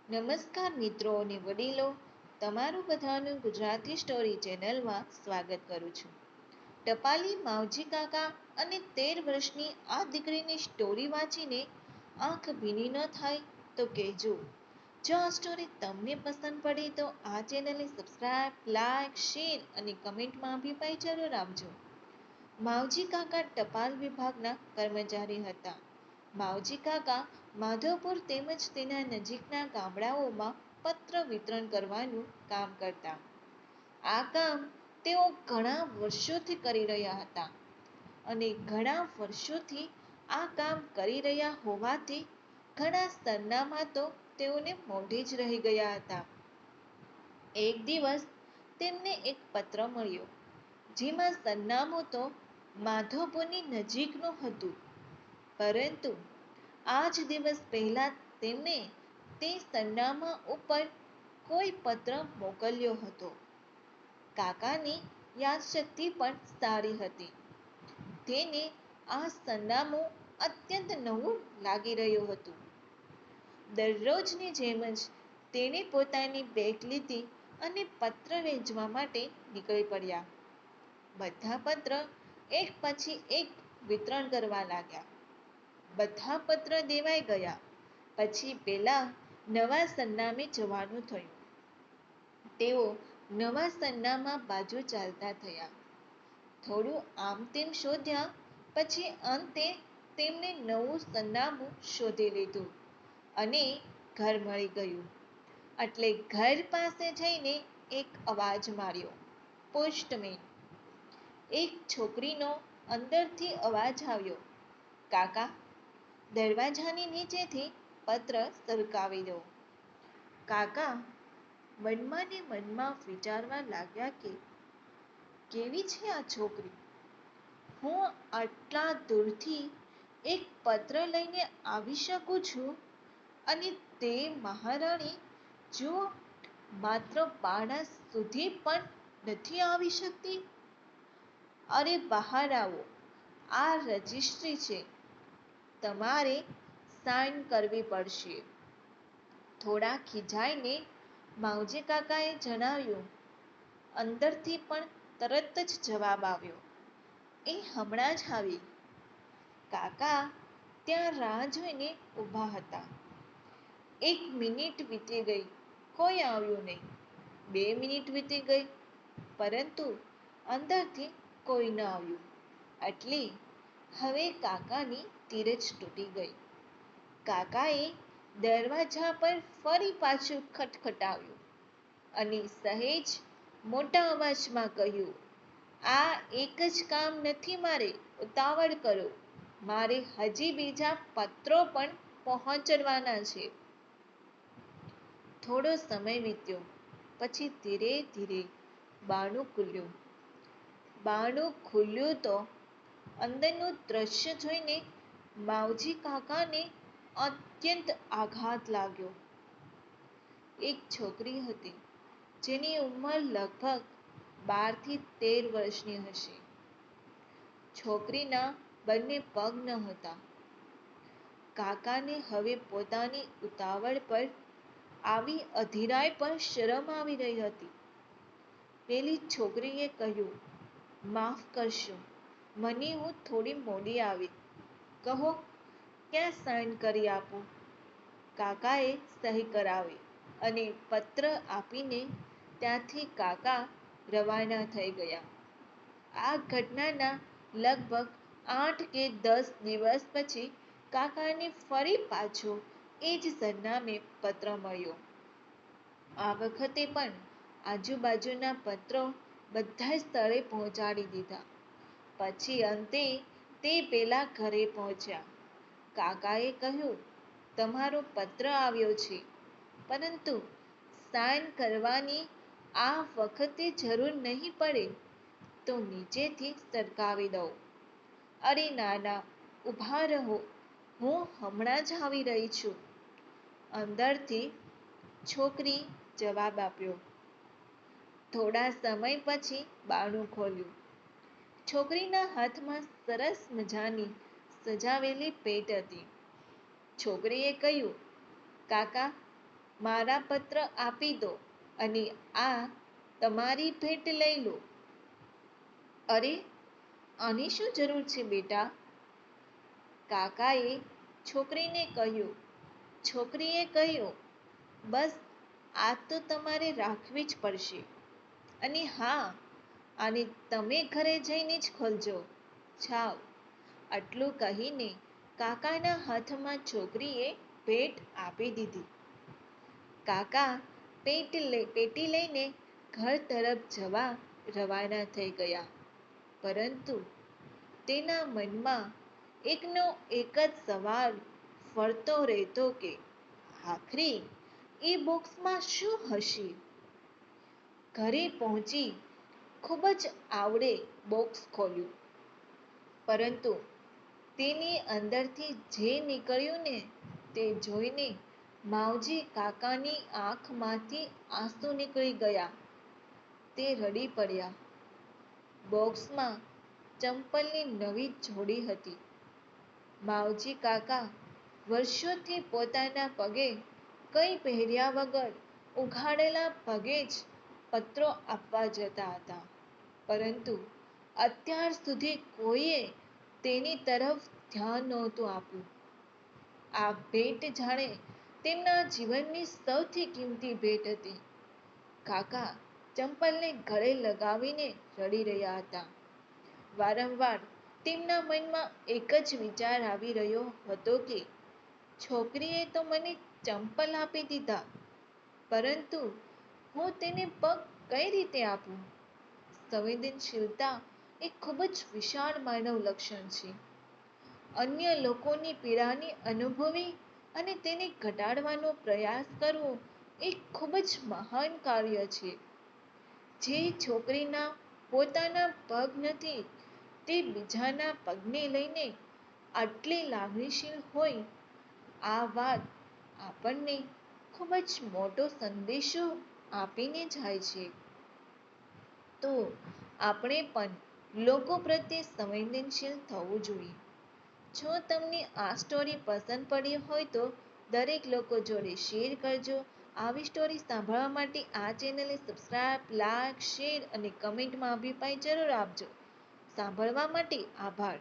નમસ્કાર મિત્રો અને વડીલો, તમારું બધાનું ગુજરાતી સ્ટોરી ચેનલમાં સ્વાગત કરું છું. ટપાલી માવજી કાકા અને 13 વર્ષની આ દીકરીની સ્ટોરી વાંચીને આંખ ભીની ન થાય તો કહેજો. જો આ સ્ટોરી તમને પસંદ પડી તો આ ચેનલને સબસ્ક્રાઇબ, લાઈક, શેર અને કમેન્ટમાં અભિપ્રાય જરૂર આપજો. માવજી કાકા ટપાલ વિભાગના કર્મચારી હતા. માવજી કાકા માધવપુર તેમજ તેના નજીકના ગામડાઓમાં પત્ર વિતરણ કરવાનું કામ કરતા. આ કામ તેઓ ઘણા વર્ષોથી કરી રહ્યા હતા અને ઘણા વર્ષોથી આ કામ કરી રહ્યા હોવાથી ઘણા સરનામા તો તેઓને મોઢે જ રહી ગયા હતા. એક દિવસ તેમને એક પત્ર મળ્યો, જેમાં સરનામું તો માધવપુરની નજીકનું હતું, પરંતુ આજ દિવસ પહેલા તેમને તે સરનામા ઉપર કોઈ પત્ર મોકલ્યો હતો. કાકાની યાદશક્તિ પણ સારી હતી. તેને આ સરનામું અત્યંત નવું લાગી રહ્યું હતું. દરરોજની જેમ જ તેણે પોતાની બેગ લીધી અને પત્ર વેચવા માટે નીકળી પડ્યા. બધા પત્ર એક પછી એક વિતરણ કરવા લાગ્યા. બધા પત્ર દેવાઈ ગયા પછી પેલા નવા સરનામે જવાનું થયું. તેઓ નવા સરનામા બાજુ ચાલતા થયા. થોડું આમ તેમ શોધ્યા પછી અંતે તેમને નવું સરનામું શોધી લીધું અને ઘર મળી ગયું. એટલે ઘર પાસે જઈને એક અવાજ માર્યો, પોસ્ટમેન. એક છોકરીનો અંદરથી અવાજ આવ્યો, કાકા, દરવાજાની નીચેથી પત્ર સરકાવી દો. કાકા મનમાં ને મનમાં વિચારવા લાગ્યા કે કેવી છે આ છોકરી? હું આટલા દૂરથી એક પત્ર લઈને આવી શકું છું અને તે મહારાણી જુઓ, માત્ર બારણા સુધી પણ નથી આવી શકતી. અરે બહાર આવો, આ રજિસ્ટ્રી છે, તમારે સાઈન કરવી પડશે. થોડા ખીજાઈને માવજી કાકાએ જણાવ્યું. અંદરથી પણ તરત જ જવાબ આવ્યો, એ હમણાં જ આવી. કાકા ત્યાં રાહ જોઈને ઊભા હતા. 1 મિનિટ વીતી ગઈ, કોઈ આવ્યું નહીં. 2 મિનિટ વીતી ગઈ, પરંતુ અંદરથી કોઈ ન આવ્યું. એટલે હવે કાકાની ધીરજ તૂટી ગઈ. કાકાએ દરવાજા પર ફરી પાછું ખટખટાવ્યું અને સહેજ મોટા અવાજમાં કહ્યું, આ એક જ કામ નથી, મારે ઉતાવળ કરો. મારે હજી બીજા પત્રો પણ પહોંચાડવાના છે. થોડો સમય વીત્યો પછી ધીરે ધીરે બારણું ખુલ્યું. બારણું ખુલ્યું તો અંદરનું દ્રશ્ય જોઈને માવજી કાકાને અત્યંત આઘાત લાગ્યો. એક છોકરી હતી, જેની ઉંમર લગભગ 12 થી 13 વર્ષની હશે. છોકરીના બંને પગ ન હતા. કાકાને હવે પોતાની ઉતાવળ પર આવી અધીરાઈ પર શરમ આવી રહી હતી. પેલી છોકરીએ કહ્યું, માફ કરશો, મને હું થોડી મોડી આવી. કહો, ક્યાં સાઈન કરી આપું? કાકાએ સહી કરાવી અને પત્ર આપીને ત્યાંથી કાકા રવાના થઈ ગયા. આ ઘટનાના લગભગ 8 કે 10 દિવસ પછી કાકાને ફરી પાછો એ જ સરનામે પત્ર મળ્યો. આ વખતે પણ આજુબાજુના પત્રો બધા સ્થળે પહોંચાડી દીધા. પછી અંતે તે પેલા ઘરે પહોંચ્યા. કાકાએ કહ્યું, તમારો પત્ર આવ્યો છે, પરંતુ સાઈન કરવાની આ વખતે જરૂર નહીં પડે તો નીચેથી સરકાવી દઉં. અરે ના ના, ઊભા રહો, હું હમણાં જ આવી રહી છું. અંદરથી છોકરી જવાબ આપ્યો. થોડા સમય પછી બારણું ખોલ્યું. છોકરીના હાથમાં સરસ મજાની સજાવેલી પેટ હતી. છોકરીએ કહ્યું, કાકા, મારા પત્ર આપી દો અને આ તમારી ભેટ લઈ લો. અરે, આની શું જરૂર છે બેટા? કાકાએ છોકરીને કહ્યું. છોકરીએ કહ્યું, બસ આ તો તમારે રાખવી જ પડશે. અને હા, આને તમે ઘરે જઈને જ ખોલજો. જાઓ. આટલું કહીને કાકાના હાથમાં છોકરીએ ભેટ આપી દીધી. કાકા પેટી લઈને ઘર તરફ જવા રવાના થઈ ગયા. પરંતુ તેના મનમાં એકનો એક જ સવાલ ફરતો રહેતો કે આખરે એ બોક્સમાં શું હશે? ઘરે પહોંચી ખૂબ જ આવડે બોક્સ ખોલ્યું. પરંતુ તેની અંદરથી જે નીકળ્યું ને તે જોઈને માવજી કાકાની આંખમાંથી આંસુ નીકળી ગયા. તે રડી પડ્યા. બોક્સમાં ચંપલની નવી જોડી હતી. માવજી કાકા વર્ષોથી પોતાના પગે કંઈ પહેર્યા વગર ઉઘાડેલા પગે જ પત્રો આપવા જતા હતા. પરંતુ અત્યાર સુધી કોઈએ તેની તરફ ધ્યાન નહોતું આપ્યું. આ ભેટ જાણે તેમના જીવનની સૌથી કિંમતી ભેટ હતી. કાકા ચંપલને ગળે લગાવીને રડી રહ્યા હતા. વારંવાર તેમના મનમાં એક જ વિચાર આવી રહ્યો હતો કે છોકરીએ તો મને ચંપલ આપી દીધા, પરંતુ હું તેને પગ કઈ રીતે આપું? સંવેદનશીલતા એ ખૂબ જ વિશાળ માનવ લક્ષણ છે. અન્ય લોકોની પીડાને અનુભવી અને તેને ઘટાડવાનો પ્રયાસ કરવો એ ખૂબ જ મહાન કાર્ય છે. જે છોકરીના પોતાના પગ નથી તે બીજાના પગને લઈને આટલી લાગણીશીલ હોય, આ વાત આપણને ખૂબ જ મોટો સંદેશો આપીને જાય છે. તો આપણે પણ લોકો પ્રત્યે સંવેદનશીલ થવું જોઈએ. જો તમને આ સ્ટોરી પસંદ પડી હોય તો દરેક લોકો જોડે શેર કરજો. આવી સ્ટોરી સાંભળવા માટે આ ચેનલને સબસ્ક્રાઇબ, લાઇક, શેર અને કમેન્ટમાં અભિપ્રાય જરૂર આપજો. સાંભળવા માટે આભાર.